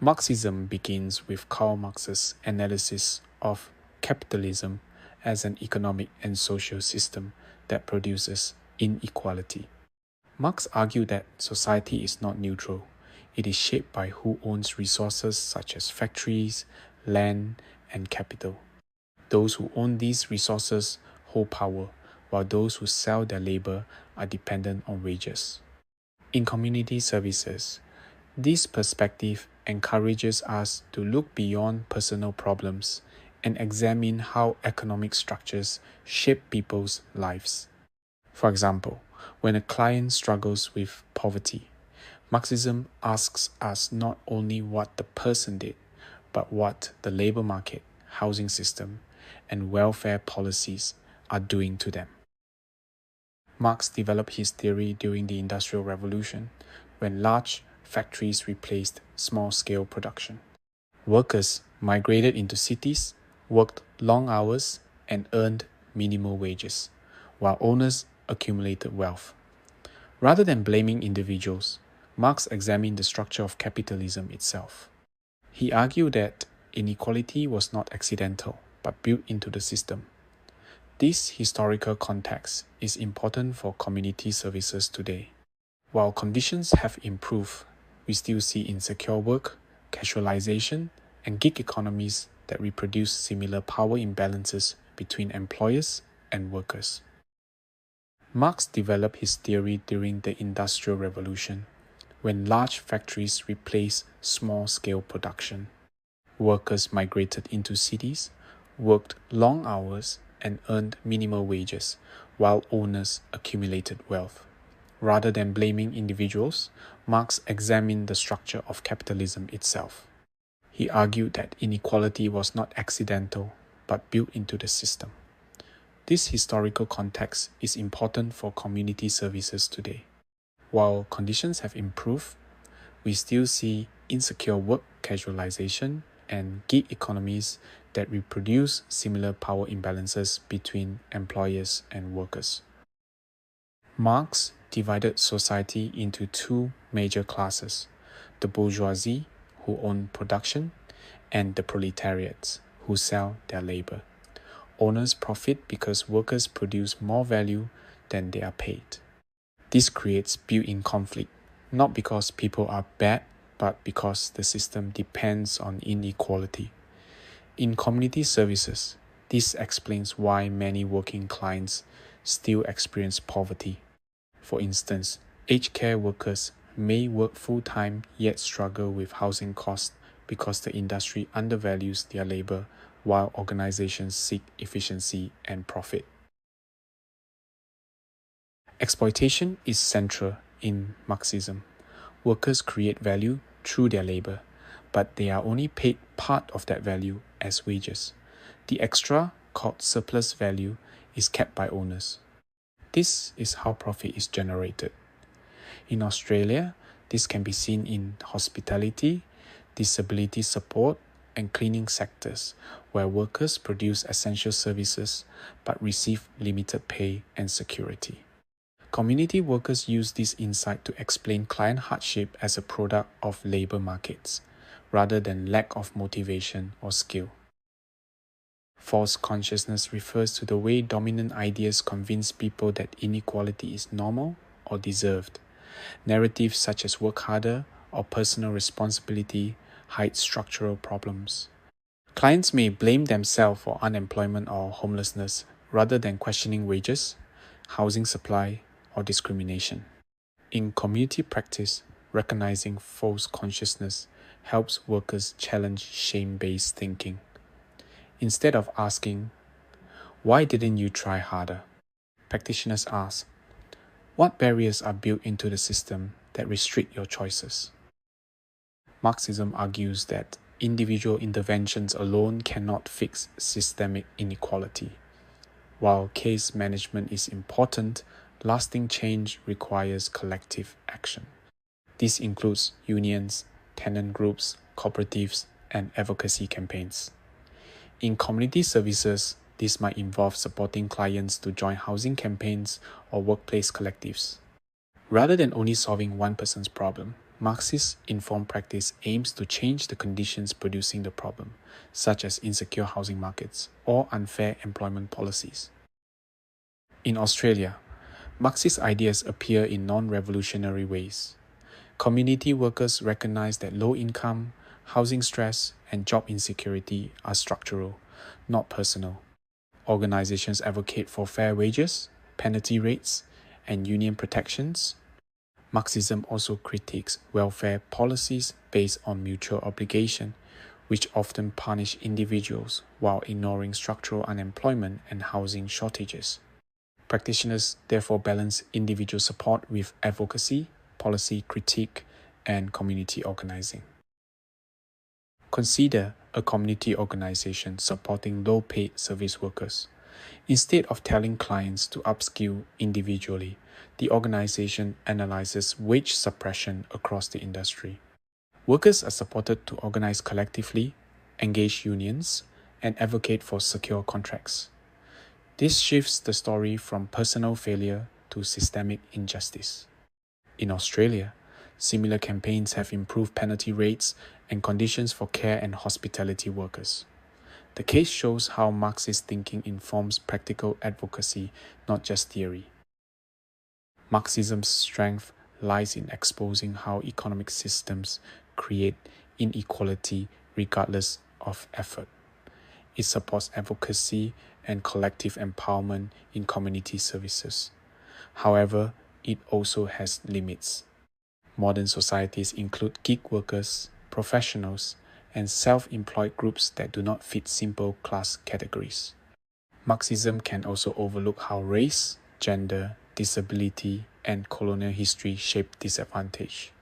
Marxism begins with Karl Marx's analysis of capitalism as an economic and social system that produces inequality. Marx argued that society is not neutral. It is shaped by who owns resources such as factories, land, and capital. Those who own these resources hold power, while those who sell their labor are dependent on wages. In community services, this perspective encourages us to look beyond personal problems and examine how economic structures shape people's lives. For example, when a client struggles with poverty, Marxism asks us not only what the person did, but what the labor market, housing system, and welfare policies are doing to them. Marx developed his theory during the Industrial Revolution, when large factories replaced small-scale production. Workers migrated into cities, worked long hours, and earned minimal wages, while owners accumulated wealth. Rather than blaming individuals, Marx examined the structure of capitalism itself. He argued that inequality was not accidental, but built into the system. This historical context is important for community services today. While conditions have improved, we still see insecure work, casualization, and gig economies that reproduce similar power imbalances between employers and workers. Marx developed his theory during the Industrial Revolution, when large factories replaced small-scale production. Workers migrated into cities, worked long hours, and earned minimal wages, while owners accumulated wealth. Rather than blaming individuals, Marx examined the structure of capitalism itself. He argued that inequality was not accidental, but built into the system. This historical context is important for community services today. While conditions have improved, we still see insecure work casualization and gig economies that reproduce similar power imbalances between employers and workers. Marx divided society into two major classes: the bourgeoisie, who own production, and the proletariats, who sell their labor. Owners profit because workers produce more value than they are paid. This creates built-in conflict, not because people are bad, but because the system depends on inequality. In community services, this explains why many working clients still experience poverty. For instance, aged care workers may work full-time yet struggle with housing costs because the industry undervalues their labor while organizations seek efficiency and profit. Exploitation is central in Marxism. Workers create value through their labor, but they are only paid part of that value as wages. The extra, called surplus value, is kept by owners. This is how profit is generated. In Australia, this can be seen in hospitality, disability support, and cleaning sectors, where workers produce essential services but receive limited pay and security. Community workers use this insight to explain client hardship as a product of labor markets, rather than lack of motivation or skill. False consciousness refers to the way dominant ideas convince people that inequality is normal or deserved. Narratives such as work harder or personal responsibility hide structural problems. Clients may blame themselves for unemployment or homelessness rather than questioning wages, housing supply, or discrimination. In community practice, recognizing false consciousness helps workers challenge shame-based thinking. Instead of asking, "Why didn't you try harder?" practitioners ask, "What barriers are built into the system that restrict your choices?" Marxism argues that individual interventions alone cannot fix systemic inequality. While case management is important, lasting change requires collective action. This includes unions, tenant groups, cooperatives, and advocacy campaigns. In community services, this might involve supporting clients to join housing campaigns or workplace collectives. Rather than only solving one person's problem, Marxist informed practice aims to change the conditions producing the problem, such as insecure housing markets or unfair employment policies. In Australia, Marxist ideas appear in non-revolutionary ways. Community workers recognize that low income, housing stress, and job insecurity are structural, not personal. Organizations advocate for fair wages, penalty rates, and union protections. Marxism also critiques welfare policies based on mutual obligation, which often punish individuals while ignoring structural unemployment and housing shortages. Practitioners therefore balance individual support with advocacy, policy critique, and community organizing. Consider a community organization supporting low-paid service workers. Instead of telling clients to upskill individually, the organization analyzes wage suppression across the industry. Workers are supported to organize collectively, engage unions, and advocate for secure contracts. This shifts the story from personal failure to systemic injustice. In Australia, similar campaigns have improved penalty rates and conditions for care and hospitality workers. The case shows how Marxist thinking informs practical advocacy, not just theory. Marxism's strength lies in exposing how economic systems create inequality regardless of effort. It supports advocacy and collective empowerment in community services. However, it also has limits. Modern societies include gig workers, professionals, and self-employed groups that do not fit simple class categories. Marxism can also overlook how race, gender, disability, and colonial history shape disadvantage.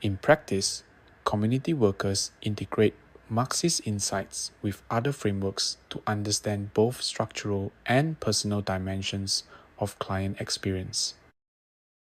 In practice, community workers integrate Marxist insights with other frameworks to understand both structural and personal dimensions of client experience.